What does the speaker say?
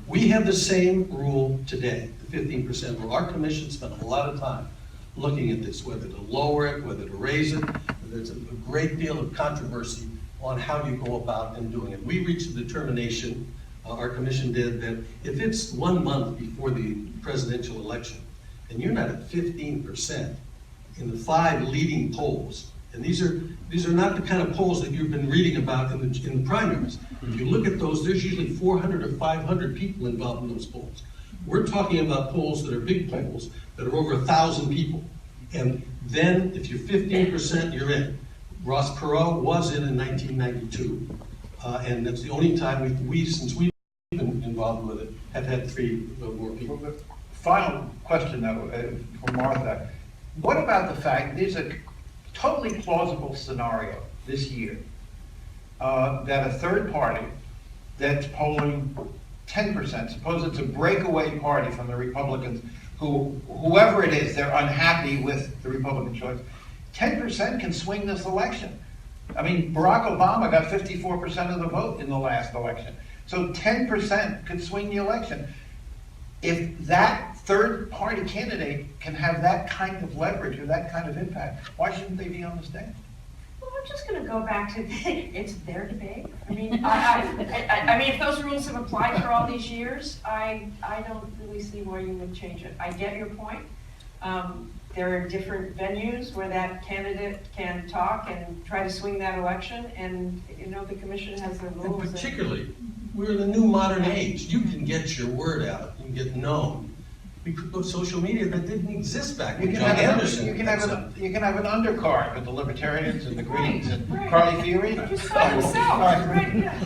We have the same rule today, the 15% rule. Our commission spent a lot of time looking at this, whether to lower it, whether to raise it. There's a great deal of controversy on how you go about in doing it. We reached a determination, our commission did, that if it's 1 month before the presidential election, and you're not at 15% in the 5 leading polls, and these are not the kind of polls that you've been reading about in the primaries. If you look at those, there's usually 400 or 500 people involved in those polls. We're talking about polls that are big polls, that are over 1,000 people. And then if you're 15%, you're in. Ross Perot was in 1992. And that's the only time since we've been involved with it, have had 3 or more people. Final question though, for Martha. What about the fact, there's a totally plausible scenario this year that a third party that's polling 10%, suppose it's a breakaway party from the Republicans, whoever it is, they're unhappy with the Republican choice, 10% can swing this election. I mean, Barack Obama got 54% of the vote in the last election. So 10% could swing the election. If that third party candidate can have that kind of leverage or that kind of impact, why shouldn't they be on the stand? Well, I'm just going to go back to it's their debate. I mean, I mean, if those rules have applied for all these years, I don't really see why you would change it. I get your point. There are different venues where that candidate can talk and try to swing that election, and you know the commission has their And rules. particularly, we're in the new modern age. You can get your word out, you can get known. We could go social media that didn't exist back You when can John have Anderson. you can have an undercard with the Libertarians and the Greens and Right. Carly Fiorina. Just by themselves, All right. right? Yeah.